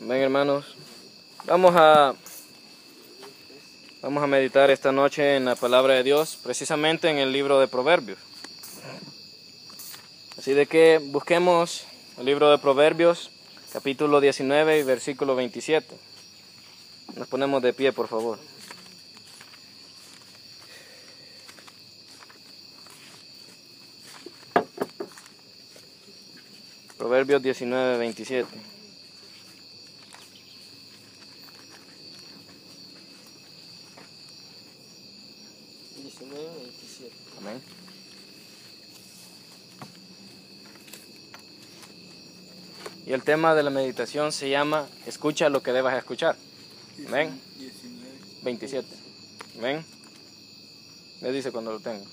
Amén, hermanos. Vamos a meditar esta noche en la palabra de Dios, precisamente en el libro de Proverbios. Así de que busquemos el libro de Proverbios, capítulo 19 y versículo 27. Nos ponemos de pie, por favor. Proverbios 19, 27. Amén. Y el tema de la meditación se llama escucha lo que debas escuchar. Amén. 27. Amén. Me dice cuando lo tengo.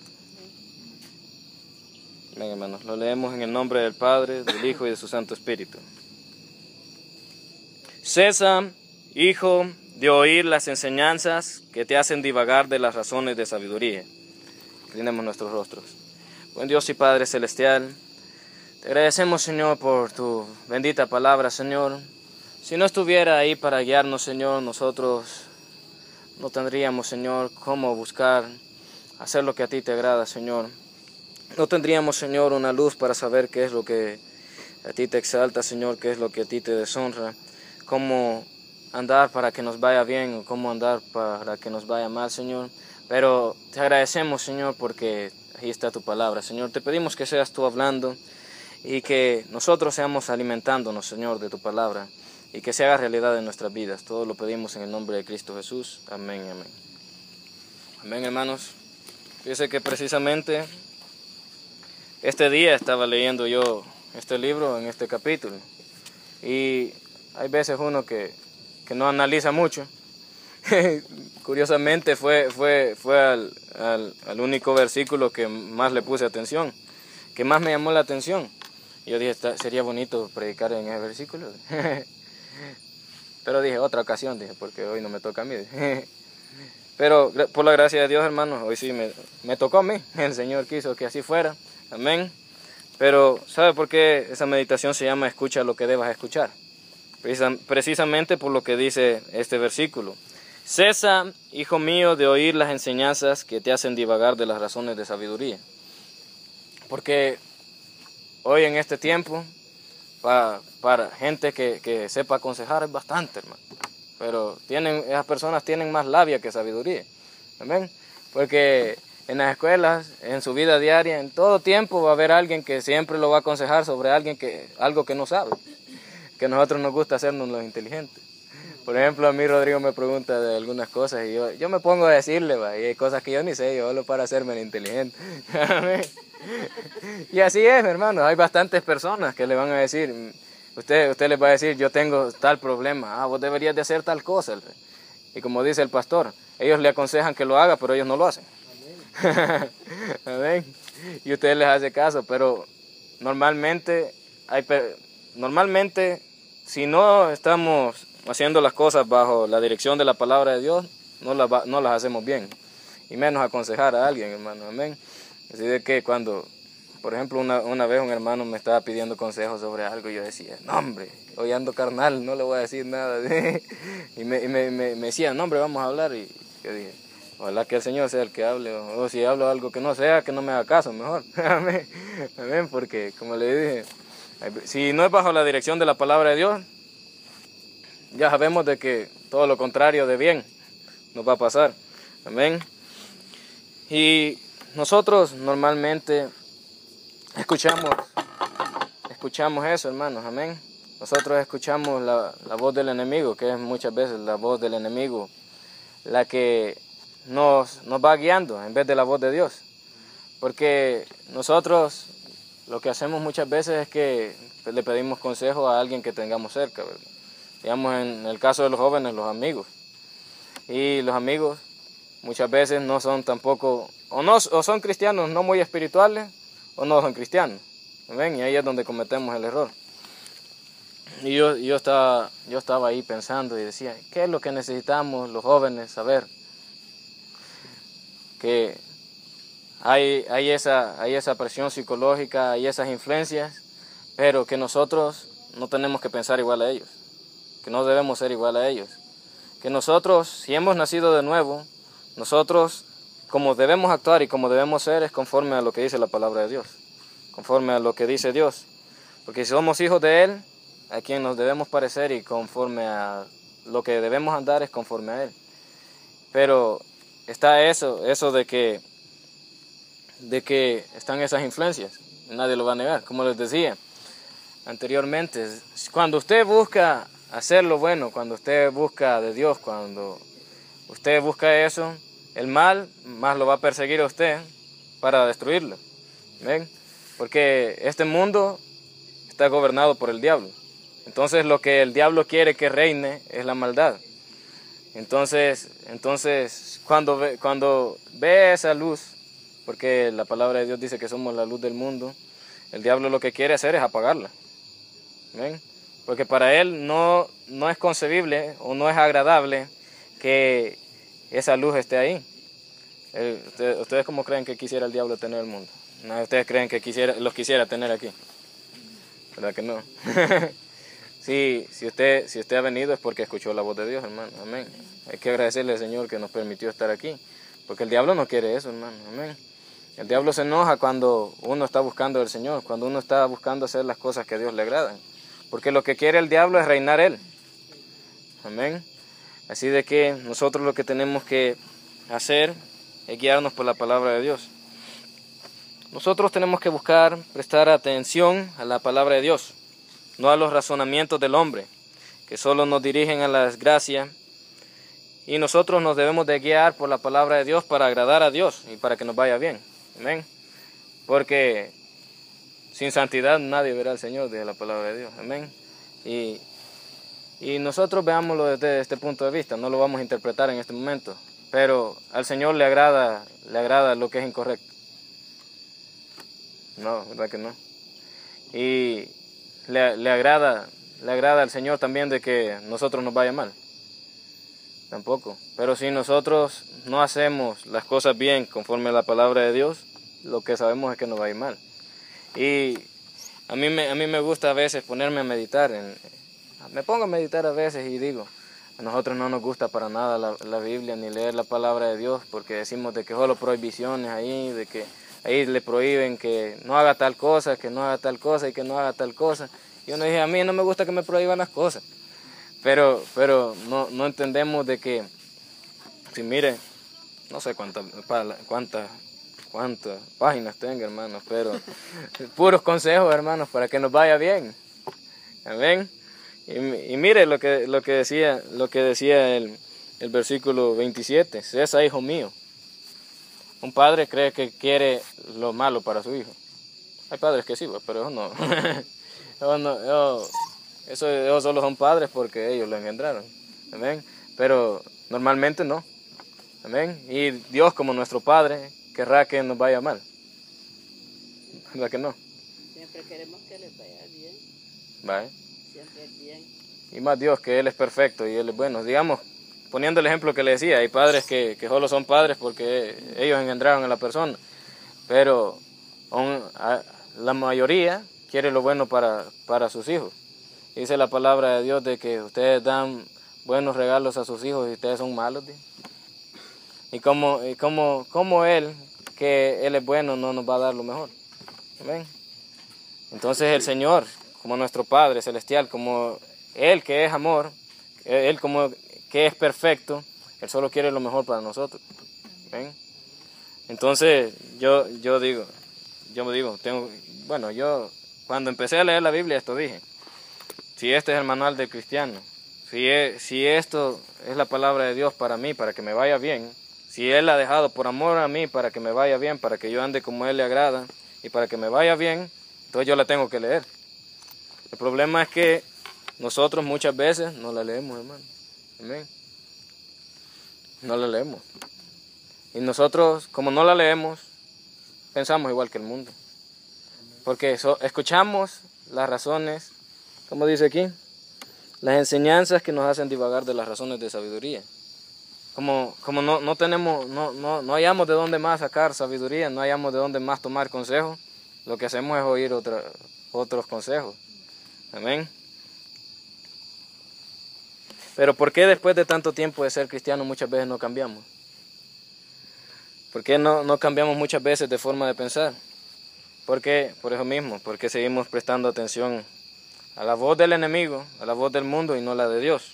Amén, hermanos. Lo leemos en el nombre del Padre, del Hijo y de su Santo Espíritu. Cesa, hijo, de oír las enseñanzas que te hacen divagar de las razones de sabiduría. Inclinemos nuestros rostros. Buen Dios y Padre Celestial, te agradecemos, Señor, por tu bendita palabra, Señor. Si no estuviera ahí para guiarnos, Señor, nosotros no tendríamos, Señor, cómo buscar hacer lo que a ti te agrada, Señor. No tendríamos, Señor, una luz para saber qué es lo que a ti te exalta, Señor, qué es lo que a ti te deshonra, cómo andar para que nos vaya bien o cómo andar para que nos vaya mal, Señor. Pero te agradecemos, Señor, porque ahí está tu palabra, Señor. Te pedimos que seas tú hablando y que nosotros seamos alimentándonos, Señor, de tu palabra y que se haga realidad en nuestras vidas. Todo lo pedimos en el nombre de Cristo Jesús. Amén y amén. Amén, hermanos. Fíjense que precisamente este día estaba leyendo yo este libro en este capítulo y hay veces uno que no analiza mucho. Curiosamente fue al único versículo que más le puse atención, que más me llamó la atención. Yo dije, sería bonito predicar en ese versículo. Pero dije, otra ocasión, dije, porque hoy no me toca a mí. Pero por la gracia de Dios, hermanos, hoy sí me tocó a mí. El Señor quiso que así fuera. Amén. Pero, ¿sabe por qué esa meditación se llama escucha lo que debas escuchar? Precisamente por lo que dice este versículo. Cesa, hijo mío, de oír las enseñanzas que te hacen divagar de las razones de sabiduría. Porque hoy en este tiempo, para gente que sepa aconsejar es bastante, hermano. Pero esas personas tienen más labia que sabiduría. ¿Amén? Porque en las escuelas, en su vida diaria, en todo tiempo va a haber alguien que siempre lo va a aconsejar sobre algo que no sabe. Que a nosotros nos gusta hacernos los inteligentes. Por ejemplo, a mí Rodrigo me pregunta de algunas cosas y yo me pongo a decirle, y hay cosas que yo ni sé, yo solo para hacerme el inteligente. Y así es, hermano, hay bastantes personas que le van a decir, usted les va a decir, yo tengo tal problema, vos deberías de hacer tal cosa. Y como dice el pastor, ellos le aconsejan que lo haga, pero ellos no lo hacen. Amén. Amén. Y usted les hace caso, pero normalmente si no estamos haciendo las cosas bajo la dirección de la palabra de Dios, no las hacemos bien. Y menos aconsejar a alguien, hermano. Amén. Así de que cuando, por ejemplo, una vez un hermano me estaba pidiendo consejos sobre algo, y yo decía, no hombre, hoy ando carnal, no le voy a decir nada. Y me decía, no hombre, vamos a hablar. Y yo dije, ojalá que el Señor sea el que hable, o si hablo algo que no sea, que no me haga caso, mejor. Amén. Amén, porque como le dije, si no es bajo la dirección de la palabra de Dios, ya sabemos de que todo lo contrario de bien nos va a pasar. Amén. Y nosotros normalmente escuchamos eso, hermanos. Amén. Nosotros escuchamos la voz del enemigo, que es muchas veces la voz del enemigo la que nos va guiando en vez de la voz de Dios. Porque nosotros lo que hacemos muchas veces es que le pedimos consejo a alguien que tengamos cerca, ¿verdad? Digamos, en el caso de los jóvenes, los amigos. Y los amigos muchas veces no son tampoco, o son cristianos no muy espirituales, o no son cristianos. ¿Ven? Y ahí es donde cometemos el error. Y yo estaba ahí pensando y decía, ¿qué es lo que necesitamos los jóvenes saber? Que hay esa presión psicológica, hay esas influencias, pero que nosotros no tenemos que pensar igual a ellos. que no debemos ser igual a ellos. Que nosotros, si hemos nacido de nuevo, nosotros como debemos actuar y como debemos ser es conforme a lo que dice la palabra de Dios, conforme a lo que dice Dios. Porque si somos hijos de Él, a quien nos debemos parecer y conforme a lo que debemos andar es conforme a Él. Pero está eso de que están esas influencias, nadie lo va a negar, como les decía anteriormente. Cuando usted busca hacer lo bueno, cuando usted busca de Dios, cuando usted busca eso, el mal más lo va a perseguir a usted para destruirlo. ¿Ven? Porque este mundo está gobernado por el diablo. Entonces lo que el diablo quiere que reine es la maldad. Entonces cuando ve esa luz, porque la palabra de Dios dice que somos la luz del mundo, el diablo lo que quiere hacer es apagarla. ¿Ven? Porque para él no es concebible o no es agradable que esa luz esté ahí. ¿Ustedes cómo creen que quisiera el diablo tener el mundo? ¿No? ¿Ustedes creen que los quisiera tener aquí? ¿Verdad que no? Sí, si usted ha venido es porque escuchó la voz de Dios, hermano. Amén. Hay que agradecerle al Señor que nos permitió estar aquí. Porque el diablo no quiere eso, hermano. Amén. El diablo se enoja cuando uno está buscando al Señor, cuando uno está buscando hacer las cosas que a Dios le agradan. Porque lo que quiere el diablo es reinar Él. Amén. Así de que nosotros lo que tenemos que hacer es guiarnos por la palabra de Dios. Nosotros tenemos que buscar, prestar atención a la palabra de Dios, no a los razonamientos del hombre, que solo nos dirigen a la desgracia. Y nosotros nos debemos de guiar por la palabra de Dios para agradar a Dios y para que nos vaya bien. Amén. Porque sin santidad nadie verá al Señor, dice la palabra de Dios. Amén. Y nosotros veámoslo desde este punto de vista, no lo vamos a interpretar en este momento, pero al Señor le agrada lo que es incorrecto. No, ¿verdad que no? Y le agrada al Señor también de que nosotros nos vaya mal. Tampoco. Pero si nosotros no hacemos las cosas bien conforme a la palabra de Dios, lo que sabemos es que nos va a ir mal. Y a mí me gusta a veces ponerme a meditar. Me pongo a meditar a veces y digo, a nosotros no nos gusta para nada la Biblia ni leer la palabra de Dios, porque decimos de que solo prohibiciones ahí, de que ahí le prohíben que no haga tal cosa, que no haga tal cosa y que no haga tal cosa. Y uno dice, a mí no me gusta que me prohíban las cosas. Pero no entendemos de que, si mire, no sé cuántas páginas tengo, hermanos, pero puros consejos, hermanos, para que nos vaya bien. Amén. Y mire lo que decía el versículo 27, Cesa, hijo mío. Un padre cree que quiere lo malo para su hijo. Hay padres que sí, pero ellos no. Ellos solo son padres porque ellos lo engendraron. Amén. Pero normalmente no. Amén. Y Dios, como nuestro Padre, querrá que nos vaya mal. ¿Verdad que no? Siempre queremos que les vaya bien. ¿Vale? Siempre es bien. Y más Dios, que Él es perfecto y Él es bueno. Digamos, poniendo el ejemplo que le decía, hay padres que solo son padres porque ellos engendraron a la persona. Pero la mayoría quiere lo bueno para sus hijos. Dice la palabra de Dios de que ustedes dan buenos regalos a sus hijos y ustedes son malos. ¿Sí? Y como Él, que Él es bueno, no nos va a dar lo mejor. ¿Amén? Entonces el Señor, como nuestro Padre Celestial, como Él que es amor, Él como que es perfecto, Él solo quiere lo mejor para nosotros. ¿Amén? Entonces yo cuando empecé a leer la Biblia esto dije, si este es el manual del cristiano, si esto es la palabra de Dios para mí, para que me vaya bien, si Él la ha dejado por amor a mí, para que me vaya bien, para que yo ande como Él le agrada y para que me vaya bien, entonces yo la tengo que leer. El problema es que nosotros muchas veces no la leemos, hermano. Amén. No la leemos. Y nosotros, como no la leemos, pensamos igual que el mundo. Porque escuchamos las razones, como dice aquí, las enseñanzas que nos hacen divagar de las razones de sabiduría. Como no hallamos de dónde más sacar sabiduría, no hallamos de dónde más tomar consejos, lo que hacemos es oír otros consejos. Amén. Pero ¿por qué después de tanto tiempo de ser cristianos muchas veces no cambiamos? ¿Por qué no cambiamos muchas veces de forma de pensar? ¿Por qué? Por eso mismo, porque seguimos prestando atención a la voz del enemigo, a la voz del mundo y no la de Dios.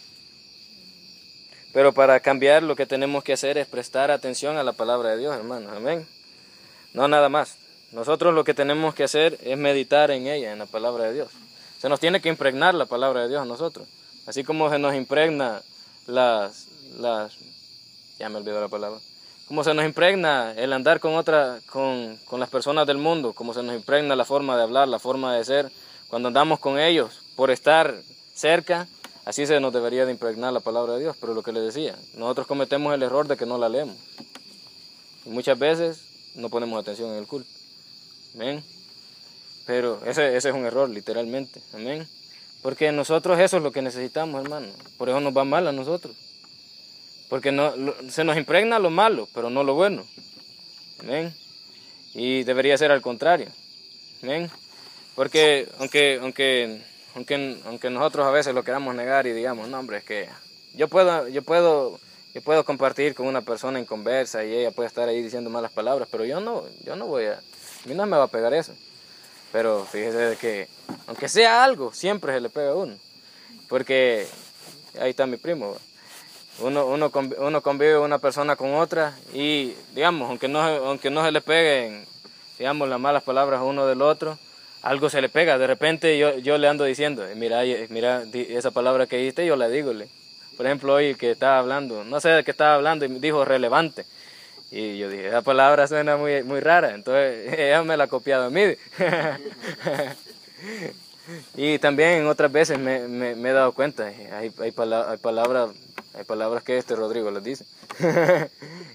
Pero para cambiar lo que tenemos que hacer es prestar atención a la palabra de Dios, hermanos. Amén. No nada más. Nosotros lo que tenemos que hacer es meditar en ella, en la palabra de Dios. Se nos tiene que impregnar la palabra de Dios a nosotros. Así como se nos impregna ya me olvidó la palabra. Como se nos impregna el andar con las personas del mundo, como se nos impregna la forma de hablar, la forma de ser, cuando andamos con ellos, por estar cerca, así se nos debería de impregnar la palabra de Dios. Pero lo que les decía, nosotros cometemos el error de que no la leemos. Y muchas veces no ponemos atención en el culto. Amén. Pero ese es un error, literalmente. Amén. Porque nosotros eso es lo que necesitamos, hermano. Por eso nos va mal a nosotros. Porque se nos impregna lo malo, pero no lo bueno. Amén. Y debería ser al contrario. Amén. Porque aunque nosotros a veces lo queramos negar y digamos, no hombre, es que yo puedo compartir con una persona en conversa y ella puede estar ahí diciendo malas palabras, pero yo no a mí no me va a pegar eso. Pero fíjese de que, aunque sea algo, siempre se le pega a uno. Porque ahí está mi primo. Uno convive una persona con otra y, digamos, aunque no se le peguen, digamos, las malas palabras a uno del otro, algo se le pega. De repente yo le ando diciendo, mira, esa palabra que dijiste, yo la digo. Por ejemplo, hoy que estaba hablando, no sé de qué estaba hablando, y me dijo relevante. Y yo dije, esa palabra suena muy, muy rara, entonces ella me la ha copiado a mí. Y también otras veces me he dado cuenta, hay palabras que Rodrigo les dice.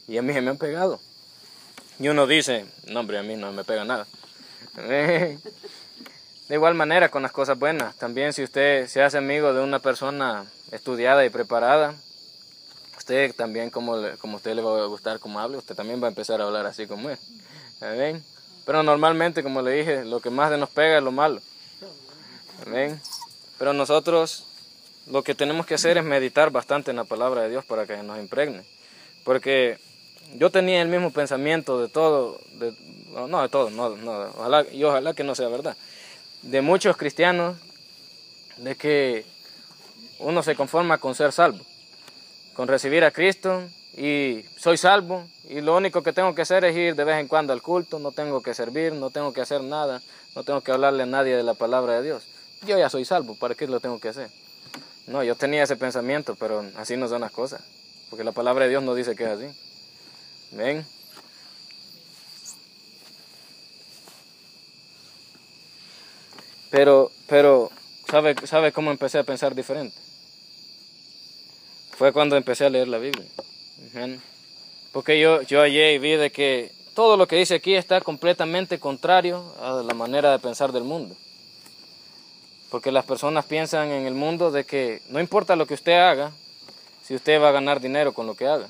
Y a mí se me han pegado. Y uno dice, no hombre, a mí no me pega nada. De igual manera con las cosas buenas, también si usted se hace amigo de una persona estudiada y preparada, usted también, como a usted le va a gustar como hable, usted también va a empezar a hablar así como él. ¿Amén? Pero normalmente, como le dije, lo que más nos pega es lo malo. ¿Amén? Pero nosotros lo que tenemos que hacer es meditar bastante en la palabra de Dios para que nos impregne. Porque yo tenía el mismo pensamiento de todo, ojalá que no sea verdad, de muchos cristianos, de que uno se conforma con ser salvo, con recibir a Cristo y soy salvo y lo único que tengo que hacer es ir de vez en cuando al culto, no tengo que servir, no tengo que hacer nada, no tengo que hablarle a nadie de la palabra de Dios. Yo ya soy salvo, ¿para qué lo tengo que hacer? No, yo tenía ese pensamiento, pero así no son las cosas, porque la palabra de Dios no dice que es así. ¿Ven? Pero ¿sabe cómo empecé a pensar diferente? Fue cuando empecé a leer la Biblia. Porque yo hallé y vi de que todo lo que dice aquí está completamente contrario a la manera de pensar del mundo. Porque las personas piensan en el mundo de que no importa lo que usted haga, si usted va a ganar dinero con lo que haga.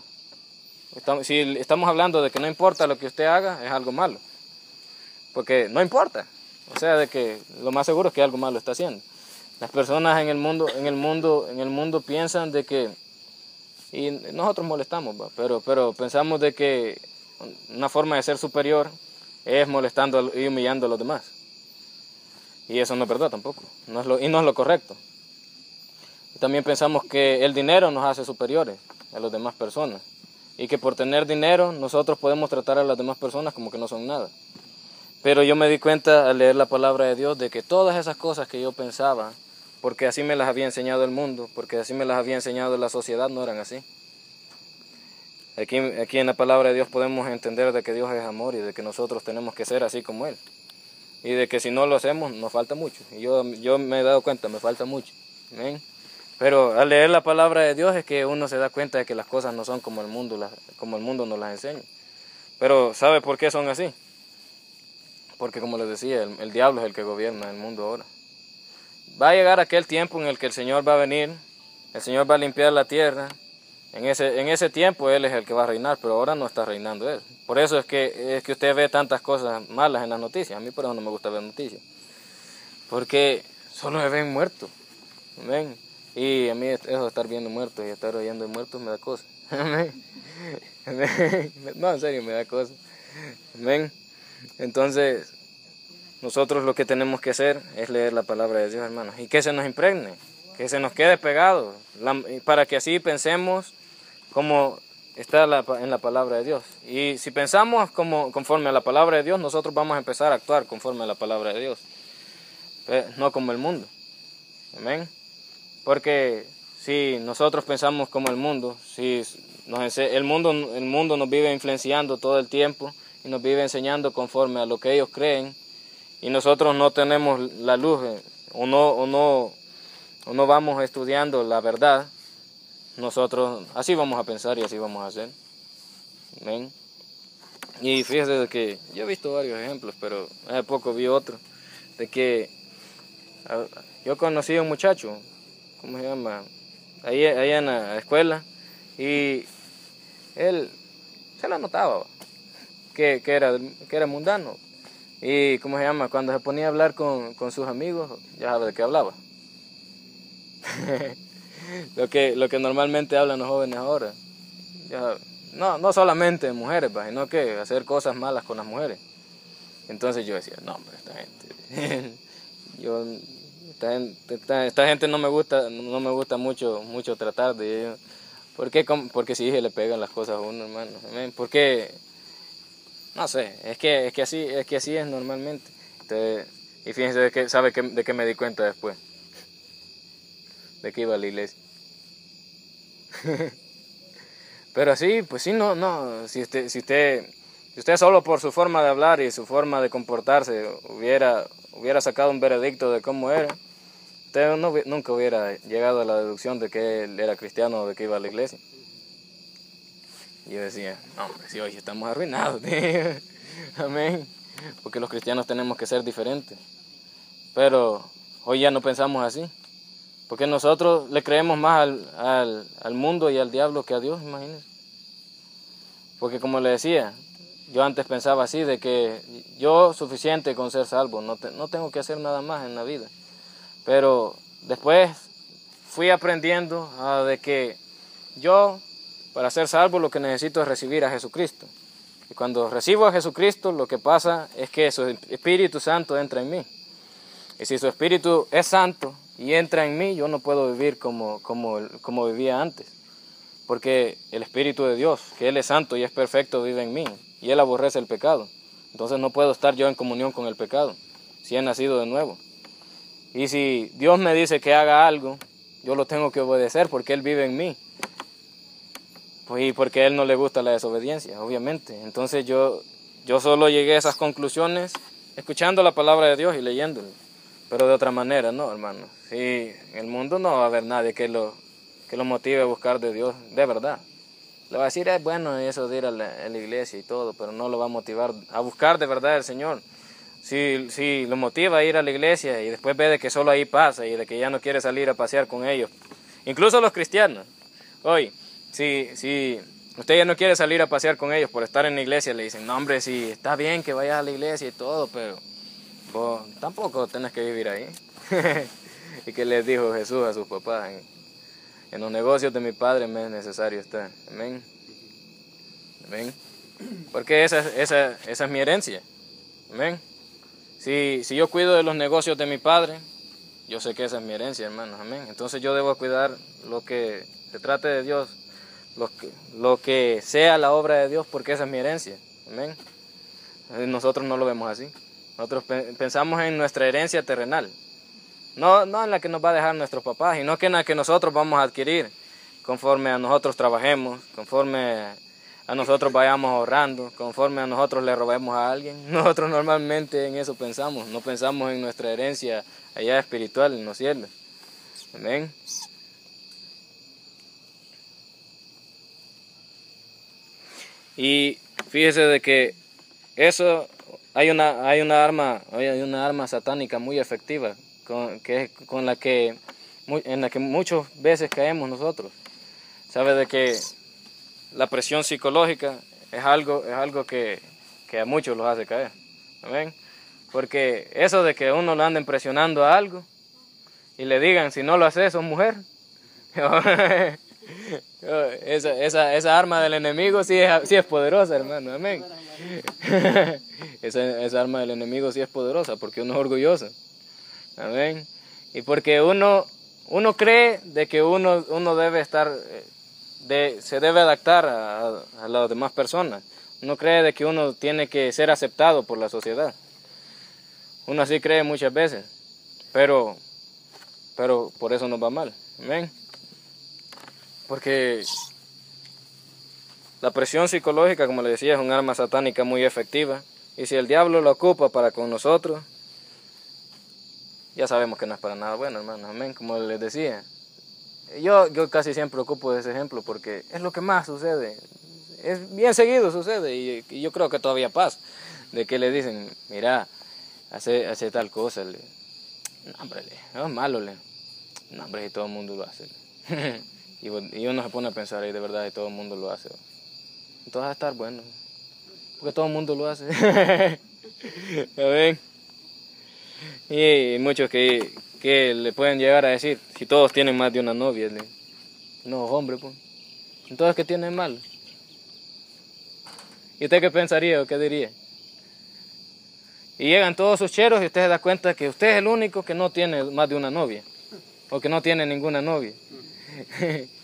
Si estamos hablando de que no importa lo que usted haga, es algo malo. Porque no importa. O sea, de que lo más seguro es que algo malo está haciendo. Las personas en el mundo piensan de que, y nosotros molestamos, pero pensamos de que una forma de ser superior es molestando y humillando a los demás. Y eso no es verdad tampoco, no es lo correcto. Y también pensamos que el dinero nos hace superiores a las demás personas. Y que por tener dinero nosotros podemos tratar a las demás personas como que no son nada. Pero yo me di cuenta al leer la palabra de Dios de que todas esas cosas que yo pensaba, porque así me las había enseñado el mundo, porque así me las había enseñado la sociedad, no eran así. Aquí en la palabra de Dios podemos entender de que Dios es amor y de que nosotros tenemos que ser así como Él. Y de que si no lo hacemos, nos falta mucho. Y yo me he dado cuenta, me falta mucho. ¿Amén? Pero al leer la palabra de Dios es que uno se da cuenta de que las cosas no son como el mundo nos las enseña. Pero ¿sabe por qué son así? Porque como les decía, el diablo es el que gobierna el mundo ahora. Va a llegar aquel tiempo en el que el Señor va a venir, el Señor va a limpiar la tierra. En ese tiempo Él es el que va a reinar, pero ahora no está reinando Él. Por eso es que usted ve tantas cosas malas en las noticias. A mí por eso no me gusta ver noticias. Porque solo se ven muertos. ¿Ven? Y a mí eso de estar viendo muertos y estar oyendo de muertos me da cosa. Amén. No, en serio, me da cosa. Amén. Entonces, nosotros lo que tenemos que hacer es leer la palabra de Dios, hermanos. Y que se nos impregne, que se nos quede pegado, para que así pensemos como está en la palabra de Dios. Y si pensamos conforme a la palabra de Dios, nosotros vamos a empezar a actuar conforme a la palabra de Dios. No como el mundo. Amén. Porque si nosotros pensamos como el mundo, si el mundo nos vive influenciando todo el tiempo y nos vive enseñando conforme a lo que ellos creen, y nosotros no tenemos la luz o no vamos estudiando la verdad, nosotros así vamos a pensar y así vamos a hacer. Amén. Y fíjese de que yo he visto varios ejemplos, pero hace poco vi otro, de que yo conocí a un muchacho, ¿cómo se llama? Ahí en la escuela, y él se lo notaba que era mundano. Y ¿cómo se llama? Cuando se ponía a hablar con sus amigos, ya sabe de qué hablaba. lo que normalmente hablan los jóvenes ahora. No solamente mujeres, sino que hacer cosas malas con las mujeres. Entonces yo decía, no, hombre, esta gente, esta gente no me gusta mucho tratar de ellos. ¿Por qué? Porque sí se le pegan las cosas a uno, hermano. Porque, no sé, es que así es normalmente. Entonces, y fíjense de que me di cuenta después. De que iba a la iglesia. Pero sí, pues sí, no. Si usted solo por su forma de hablar y su forma de comportarse hubiera sacado un veredicto de cómo era, usted nunca hubiera llegado a la deducción de que él era cristiano o de que iba a la iglesia. Y yo decía, no, hombre, si hoy estamos arruinados, tío. Amén. Porque los cristianos tenemos que ser diferentes. Pero hoy ya no pensamos así. Porque nosotros le creemos más al mundo y al diablo que a Dios, imagínense. Porque como le decía, yo antes pensaba así, de que yo suficiente con ser salvo, no tengo que hacer nada más en la vida. Pero después fui aprendiendo de que yo, para ser salvo, lo que necesito es recibir a Jesucristo. Y cuando recibo a Jesucristo, lo que pasa es que su Espíritu Santo entra en mí. Y si su Espíritu es santo y entra en mí, yo no puedo vivir como vivía antes. Porque el Espíritu de Dios, que Él es santo y es perfecto, vive en mí. Y Él aborrece el pecado. Entonces no puedo estar yo en comunión con el pecado, si he nacido de nuevo. Y si Dios me dice que haga algo, yo lo tengo que obedecer porque Él vive en mí. Pues, y porque a Él no le gusta la desobediencia, obviamente. Entonces yo solo llegué a esas conclusiones escuchando la palabra de Dios y leyéndola. Pero de otra manera, no, hermano. Sí, en el mundo no va a haber nadie que lo motive a buscar de Dios, de verdad. Le va a decir, es bueno eso de ir a la iglesia y todo, pero no lo va a motivar a buscar de verdad al Señor. Si lo motiva a ir a la iglesia y después ve de que solo ahí pasa y de que ya no quiere salir a pasear con ellos. Incluso los cristianos. Hoy, si usted ya no quiere salir a pasear con ellos por estar en la iglesia, le dicen, no hombre, sí, está bien que vayas a la iglesia y todo, pero vos tampoco tenés que vivir ahí. ¿Y qué les dijo Jesús a sus papás? En los negocios de mi Padre me es necesario estar. Amén. Amén. Porque esa es mi herencia. Amén. Si yo cuido de los negocios de mi Padre, yo sé que esa es mi herencia, hermanos. Amén. Entonces yo debo cuidar lo que se trate de Dios, lo que sea la obra de Dios, porque esa es mi herencia. Amén. Nosotros no lo vemos así. Nosotros pensamos en nuestra herencia terrenal. No en la que nos va a dejar nuestros papás, sino que en la que nosotros vamos a adquirir conforme a nosotros trabajemos, conforme a nosotros vayamos ahorrando, conforme a nosotros le robemos a alguien. Nosotros normalmente en eso pensamos, no pensamos en nuestra herencia allá espiritual, en los cielos. Amén. Y fíjese de que eso hay una arma satánica muy efectiva en la que muchas veces caemos nosotros. Sabe de que la presión psicológica es algo que a muchos los hace caer. ¿Amén? Porque eso de que uno lo anden presionando a algo y le digan, si no lo haces, sos mujer, Esa arma del enemigo sí es poderosa, hermano, amén. Esa arma del enemigo sí es poderosa porque uno es orgulloso, amén. Y porque uno cree de que uno debe estar, se debe adaptar a las demás personas. Uno cree de que uno tiene que ser aceptado por la sociedad. Uno así cree muchas veces, pero por eso nos va mal, amén. Porque la presión psicológica, como le decía, es un arma satánica muy efectiva. Y si el diablo la ocupa para con nosotros, ya sabemos que no es para nada bueno, hermano, amén. Como les decía, yo casi siempre ocupo ese ejemplo porque es lo que más sucede. Es bien seguido sucede y yo creo que todavía pasa. De que le dicen, mira, hace tal cosa. No, hombre, no es malo. No, hombre, y todo el mundo lo hace. Y uno se pone a pensar, y de verdad, y todo el mundo lo hace. Entonces va a estar bueno, porque todo el mundo lo hace. ¿Ya ven? Y muchos que le pueden llegar a decir, si todos tienen más de una novia, no, hombre, pues. Entonces, ¿qué tienen mal? ¿Y usted qué pensaría o qué diría? Y llegan todos sus cheros y usted se da cuenta que usted es el único que no tiene más de una novia, o que no tiene ninguna novia.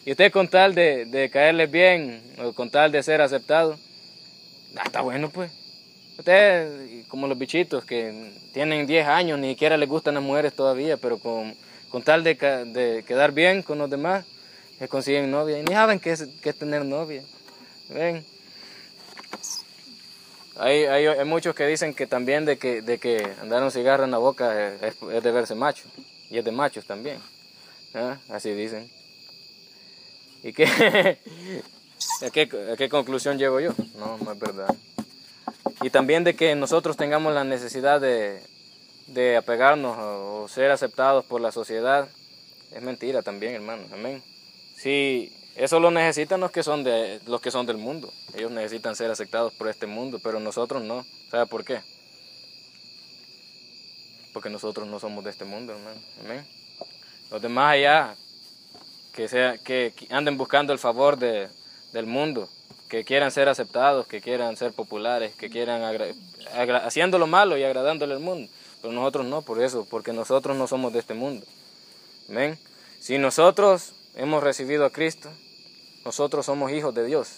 Y usted con tal de caerle bien, o con tal de ser aceptado, está bueno pues. Usted, como los bichitos que tienen 10 años, ni siquiera les gustan las mujeres todavía, pero con tal de quedar bien con los demás, se consiguen novia. Y ni saben qué es tener novia. ¿Ven? Hay muchos que dicen que también de que andar un cigarro en la boca es de verse macho. Y es de machos también. ¿Ah? Así dicen. ¿Y qué? ¿A qué conclusión llego yo? No es verdad. Y también de que nosotros tengamos la necesidad de apegarnos o ser aceptados por la sociedad, es mentira también, hermano. Amén. Si eso lo necesitan los que son del mundo. Ellos necesitan ser aceptados por este mundo, pero nosotros no. ¿Sabe por qué? Porque nosotros no somos de este mundo, hermano. Amén. Los demás allá, que anden buscando el favor del mundo, que quieran ser aceptados, que quieran ser populares, que quieran haciendo lo malo y agradándole al mundo. Pero nosotros no, por eso, porque nosotros no somos de este mundo. Amén. Si nosotros hemos recibido a Cristo, nosotros somos hijos de Dios.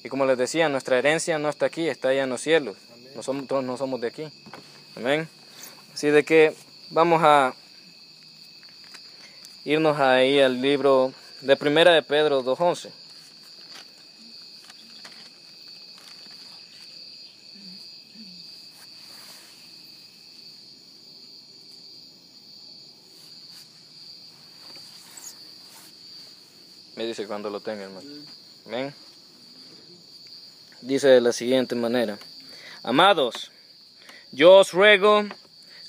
Y como les decía, nuestra herencia no está aquí, está allá en los cielos. Nosotros no somos de aquí. Amén. Así de que vamos a irnos ahí al libro de Primera de Pedro 2:11. Me dice cuando lo tenga, hermano. Amén. Dice de la siguiente manera: Amados, yo os ruego,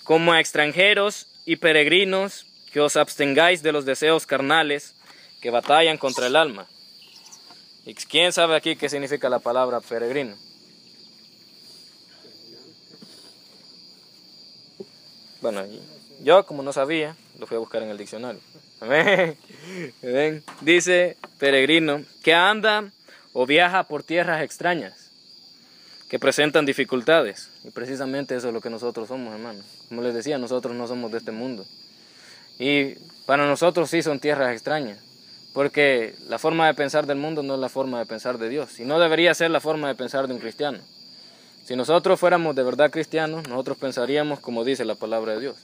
como a extranjeros y peregrinos, que os abstengáis de los deseos carnales que batallan contra el alma. ¿Y quién sabe aquí qué significa la palabra peregrino? Bueno, yo como no sabía, lo fui a buscar en el diccionario. Amén. Dice peregrino, que anda o viaja por tierras extrañas, que presentan dificultades. Y precisamente eso es lo que nosotros somos, hermanos. Como les decía, nosotros no somos de este mundo. Y para nosotros sí son tierras extrañas, porque la forma de pensar del mundo no es la forma de pensar de Dios, y no debería ser la forma de pensar de un cristiano. Si nosotros fuéramos de verdad cristianos, nosotros pensaríamos como dice la palabra de Dios.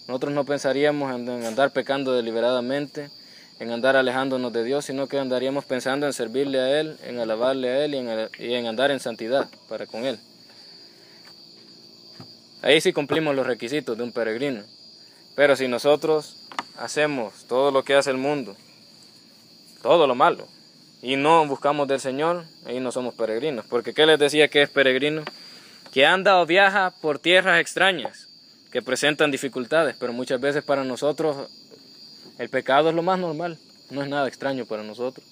Nosotros no pensaríamos en andar pecando deliberadamente, en andar alejándonos de Dios, sino que andaríamos pensando en servirle a Él, en alabarle a Él y en andar en santidad para con Él. Ahí sí cumplimos los requisitos de un peregrino. Pero si nosotros hacemos todo lo que hace el mundo, todo lo malo, y no buscamos del Señor, ahí no somos peregrinos. Porque ¿qué les decía que es peregrino? Que anda o viaja por tierras extrañas, que presentan dificultades, pero muchas veces para nosotros el pecado es lo más normal, no es nada extraño para nosotros.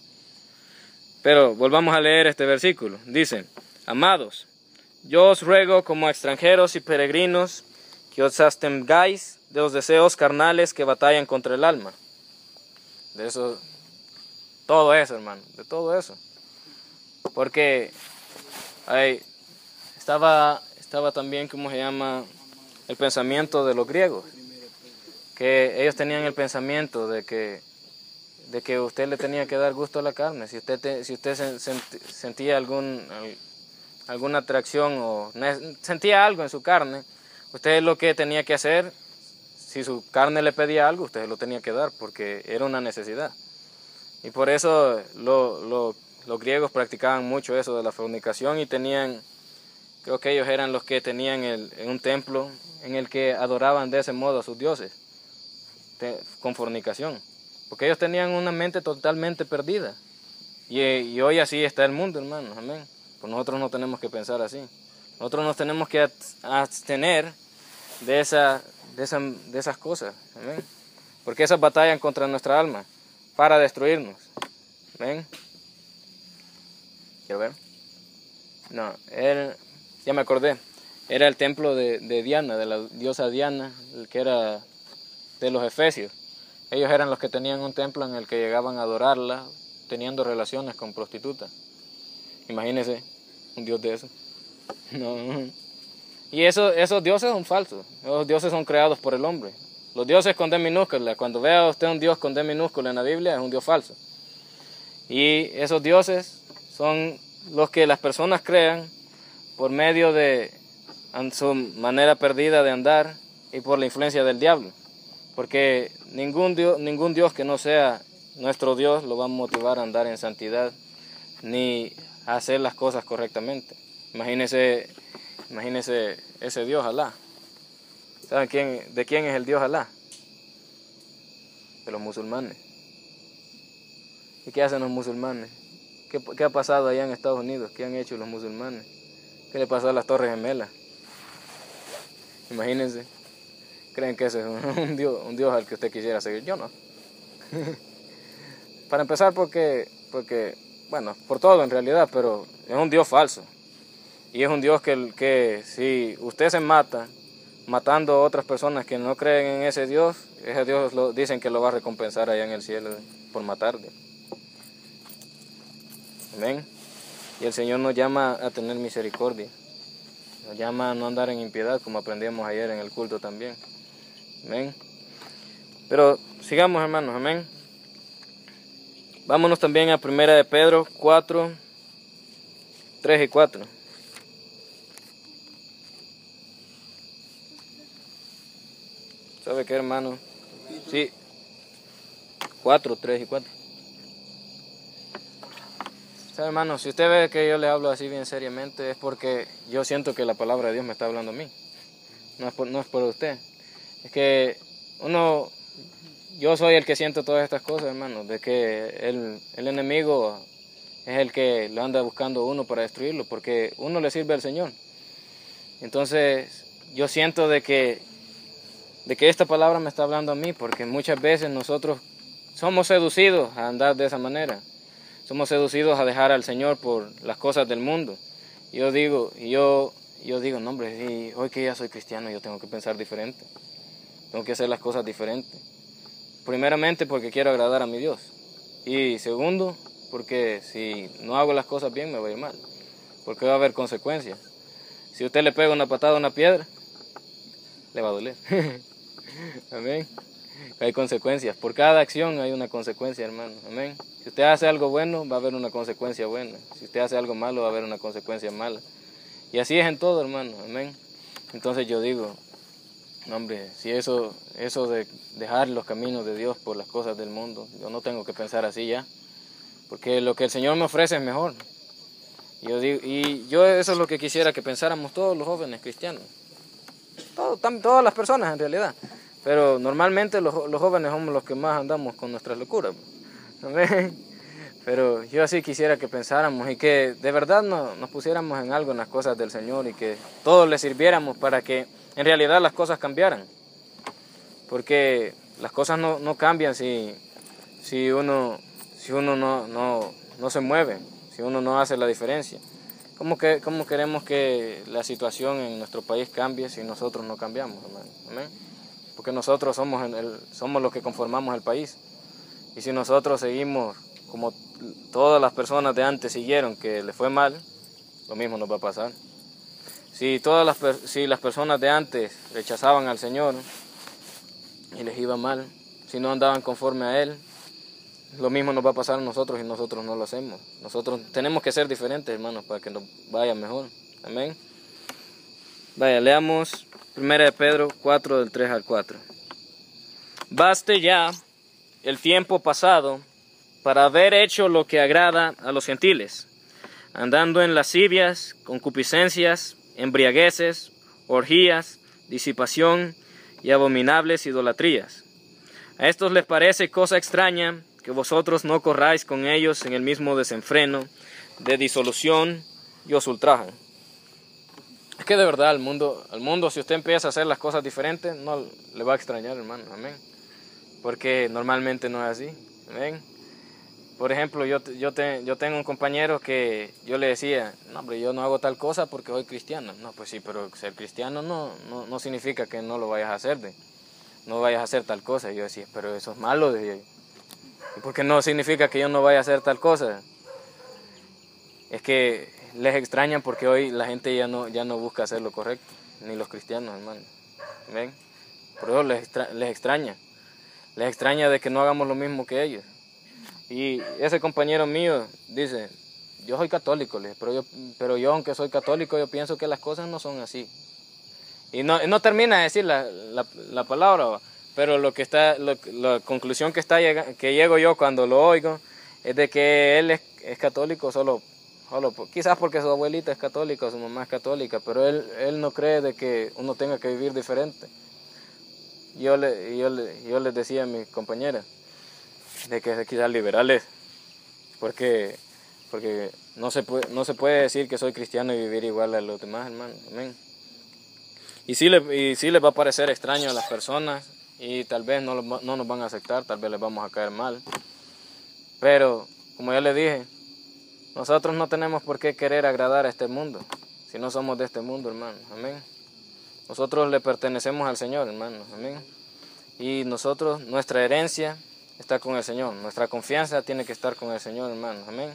Pero volvamos a leer este versículo. Dice: Amados, yo os ruego como extranjeros y peregrinos que os abstengáis de los deseos carnales que batallan contra el alma. De eso todo eso, hermano, de todo eso. Porque ahí estaba también, ¿cómo se llama? El pensamiento de los griegos, que ellos tenían el pensamiento de que usted le tenía que dar gusto a la carne. Si usted sentía alguna atracción o sentía algo en su carne, usted lo que tenía que hacer, si su carne le pedía algo, usted lo tenía que dar, porque era una necesidad. Y por eso los griegos practicaban mucho eso de la fornicación y creo que ellos eran los que tenían un templo en el que adoraban de ese modo a sus dioses, con fornicación. Porque ellos tenían una mente totalmente perdida. Y hoy así está el mundo, hermanos, amén. Pues nosotros no tenemos que pensar así. Nosotros nos tenemos que abstener de esas cosas, amén. Porque esas batallan contra nuestra alma para destruirnos, amén. ¿Quiero ver? No, ya me acordé. Era el templo de Diana, de la diosa Diana, el que era de los efesios. Ellos eran los que tenían un templo en el que llegaban a adorarla, teniendo relaciones con prostitutas. Imagínense, un dios de eso. No. Y esos dioses son falsos. Esos dioses son creados por el hombre. Los dioses con D minúscula, cuando vea usted un dios con D minúscula en la Biblia, es un dios falso. Y esos dioses son los que las personas crean por medio de su manera perdida de andar y por la influencia del diablo. Porque ningún Dios que no sea nuestro Dios lo va a motivar a andar en santidad ni a hacer las cosas correctamente. Imagínese ese Dios, Alá. ¿Saben de quién es el Dios Alá? De los musulmanes. ¿Y qué hacen los musulmanes? ¿Qué ha pasado allá en Estados Unidos? ¿Qué han hecho los musulmanes? ¿Qué le pasó a las Torres Gemelas? Imagínense. ¿Creen que ese es un Dios al que usted quisiera seguir? Yo no. Para empezar porque, bueno, por todo en realidad, pero es un Dios falso. Y es un Dios que si usted se mata, matando a otras personas que no creen en ese Dios dicen que lo va a recompensar allá en el cielo por matarte. Amén. Y el Señor nos llama a tener misericordia. Nos llama a no andar en impiedad, como aprendimos ayer en el culto también. Amén. Pero sigamos, hermanos, amén. Vámonos también a 1 de Pedro 4, 3 y 4. ¿Sabe qué, hermano? Sí. 4, 3 y 4. ¿Sabe, hermano? Si usted ve que yo le hablo así bien seriamente, es porque yo siento que la palabra de Dios me está hablando a mí. No es por usted. Es que yo soy el que siento todas estas cosas, hermano, de que el enemigo es el que lo anda buscando a uno para destruirlo, porque uno le sirve al Señor. Entonces, yo siento de que esta palabra me está hablando a mí, porque muchas veces nosotros somos seducidos a andar de esa manera. Somos seducidos a dejar al Señor por las cosas del mundo. Yo digo, no, hombre, hoy que ya soy cristiano, yo tengo que pensar diferente. Tengo que hacer las cosas diferentes. Primeramente porque quiero agradar a mi Dios. Y segundo, porque si no hago las cosas bien me va a ir mal. Porque va a haber consecuencias. Si usted le pega una patada a una piedra, le va a doler. Amén. Hay consecuencias. Por cada acción hay una consecuencia, hermano. Amén. Si usted hace algo bueno, va a haber una consecuencia buena. Si usted hace algo malo, va a haber una consecuencia mala. Y así es en todo, hermano. Amén. Entonces yo digo, hombre, si eso de dejar los caminos de Dios por las cosas del mundo, yo no tengo que pensar así ya. Porque lo que el Señor me ofrece es mejor. Yo eso es lo que quisiera que pensáramos todos los jóvenes cristianos. Todas las personas en realidad. Pero normalmente los jóvenes somos los que más andamos con nuestras locuras. ¿Amén? Pero yo así quisiera que pensáramos y que de verdad nos pusiéramos en algo en las cosas del Señor y que todos le sirviéramos para que en realidad las cosas cambiaran. Porque las cosas no cambian si uno no se mueve, si uno no hace la diferencia. ¿Cómo queremos que la situación en nuestro país cambie si nosotros no cambiamos, hermano? ¿Amén? Porque nosotros somos los que conformamos el país. Y si nosotros seguimos como todas las personas de antes siguieron, que les fue mal, lo mismo nos va a pasar. Si las personas de antes rechazaban al Señor y les iba mal, si no andaban conforme a Él, lo mismo nos va a pasar a nosotros y nosotros no lo hacemos. Nosotros tenemos que ser diferentes, hermanos, para que nos vaya mejor. Amén. Vaya, leamos 1 Pedro 4, del 3 al 4. Baste ya el tiempo pasado para haber hecho lo que agrada a los gentiles, andando en lascivias, concupiscencias, embriagueces, orgías, disipación y abominables idolatrías. A estos les parece cosa extraña que vosotros no corráis con ellos en el mismo desenfreno de disolución y os ultrajan. Es que de verdad al mundo, si usted empieza a hacer las cosas diferentes, no le va a extrañar, hermano, amén. Porque normalmente no es así, amén. Por ejemplo, yo tengo un compañero que yo le decía, no, hombre, yo no hago tal cosa porque soy cristiano. No, pues sí, pero ser cristiano no significa que no lo vayas a hacer, no vayas a hacer tal cosa. Y yo decía, pero eso es malo, decía yo. ¿Y por qué no significa que yo no vaya a hacer tal cosa? Es que les extrañan porque hoy la gente ya no busca hacer lo correcto, ni los cristianos, hermano. ¿Ven? Por eso les extraña. Les extraña de que no hagamos lo mismo que ellos. Y ese compañero mío dice, yo soy católico, pero yo aunque soy católico, yo pienso que las cosas no son así. Y no termina de decir la palabra, pero la conclusión que llego yo cuando lo oigo es de que él es católico quizás porque su abuelita es católica, su mamá es católica, pero él no cree de que uno tenga que vivir diferente. Yo les decía a mis compañeras de que quizás liberales, porque no se puede decir que soy cristiano y vivir igual a los demás, hermano. Amén. Y sí les va a parecer extraño a las personas y tal vez no nos van a aceptar, tal vez les vamos a caer mal. Pero, como ya les dije, nosotros no tenemos por qué querer agradar a este mundo, si no somos de este mundo, hermano. Amén. Nosotros le pertenecemos al Señor, hermano. Amén. Y nuestra herencia está con el Señor. Nuestra confianza tiene que estar con el Señor, hermano. Amén.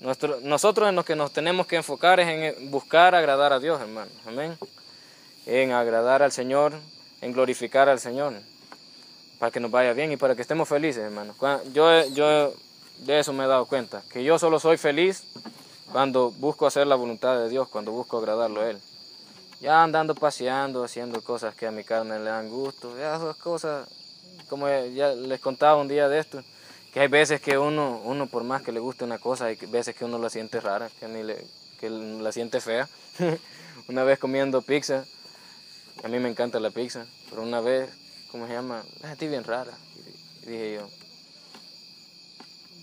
Nosotros en lo que nos tenemos que enfocar es en buscar agradar a Dios, hermano. Amén. En agradar al Señor, en glorificar al Señor, para que nos vaya bien y para que estemos felices, hermano. Yo de eso me he dado cuenta, que yo solo soy feliz cuando busco hacer la voluntad de Dios, cuando busco agradarlo a Él. Ya andando paseando, haciendo cosas que a mi carne le dan gusto, ya esas cosas, como ya les contaba un día de esto, que hay veces que uno por más que le guste una cosa, hay veces que uno la siente rara, que la siente fea. Una vez comiendo pizza, a mí me encanta la pizza, pero una vez, ¿cómo se llama? La sentí bien rara, y dije yo,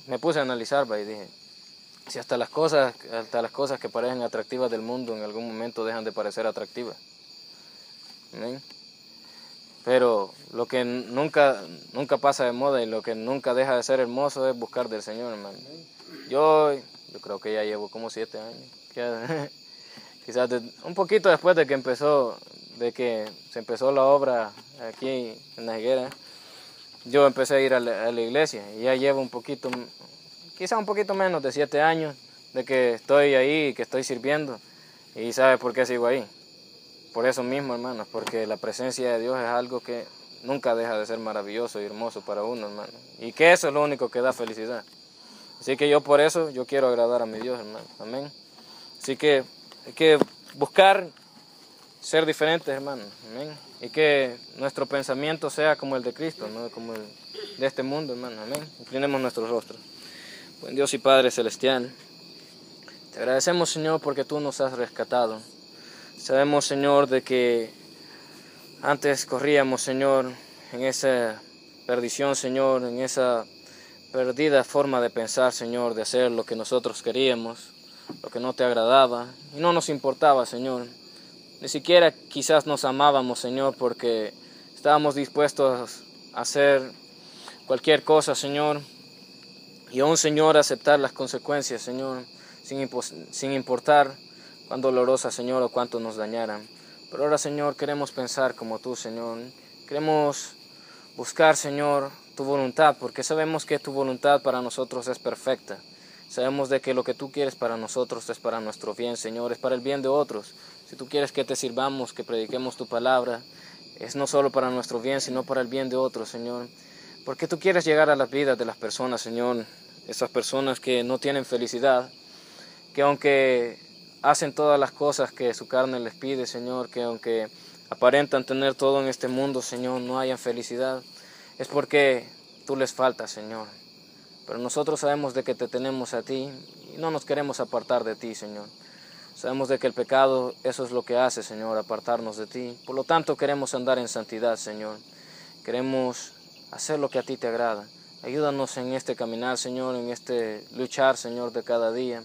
me puse a analizar, y dije, si hasta las cosas que parecen atractivas del mundo en algún momento dejan de parecer atractivas. ¿Amén? Pero lo que nunca pasa de moda y lo que nunca deja de ser hermoso es buscar del Señor, hermano. Yo creo que ya llevo como 7 años. Quizás un poquito después de que se empezó la obra aquí en la higuera, yo empecé a ir a la iglesia y ya llevo quizá un poquito menos de 7 años de que estoy ahí, que estoy sirviendo. ¿Y sabe por qué sigo ahí? Por eso mismo, hermanos, porque la presencia de Dios es algo que nunca deja de ser maravilloso y hermoso para uno, hermano. Y que eso es lo único que da felicidad. Así que por eso yo quiero agradar a mi Dios, hermano. Amén. Así que hay que buscar ser diferentes, hermano. Amén. Y que nuestro pensamiento sea como el de Cristo, no como el de este mundo, hermano. Amén. Inclinemos nuestros rostros. Buen Dios y Padre Celestial, te agradecemos, Señor, porque tú nos has rescatado. Sabemos, Señor, de que antes corríamos, Señor, en esa perdición, Señor, en esa perdida forma de pensar, Señor, de hacer lo que nosotros queríamos, lo que no te agradaba, y no nos importaba, Señor. Ni siquiera quizás nos amábamos, Señor, porque estábamos dispuestos a hacer cualquier cosa, Señor, y aún, Señor, aceptar las consecuencias, Señor, sin importar cuán dolorosa, Señor, o cuánto nos dañaran. Pero ahora, Señor, queremos pensar como tú, Señor. Queremos buscar, Señor, tu voluntad, porque sabemos que tu voluntad para nosotros es perfecta. Sabemos de que lo que tú quieres para nosotros es para nuestro bien, Señor, es para el bien de otros. Si tú quieres que te sirvamos, que prediquemos tu palabra, es no solo para nuestro bien, sino para el bien de otros, Señor. Porque tú quieres llegar a las vidas de las personas, Señor, esas personas que no tienen felicidad, que aunque hacen todas las cosas que su carne les pide, Señor, que aunque aparentan tener todo en este mundo, Señor, no hayan felicidad, es porque tú les faltas, Señor. Pero nosotros sabemos de que te tenemos a ti y no nos queremos apartar de ti, Señor. Sabemos de que el pecado, eso es lo que hace, Señor, apartarnos de ti. Por lo tanto, queremos andar en santidad, Señor. Queremos hacer lo que a ti te agrada. Ayúdanos en este caminar, Señor, en este luchar, Señor, de cada día,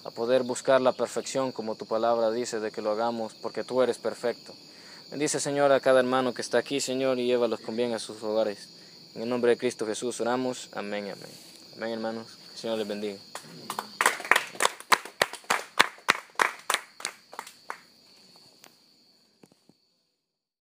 a poder buscar la perfección, como tu palabra dice, de que lo hagamos, porque tú eres perfecto. Bendice, Señor, a cada hermano que está aquí, Señor, y llévalos con bien a sus hogares. En el nombre de Cristo Jesús oramos. Amén, amén. Amén, hermanos. El Señor les bendiga.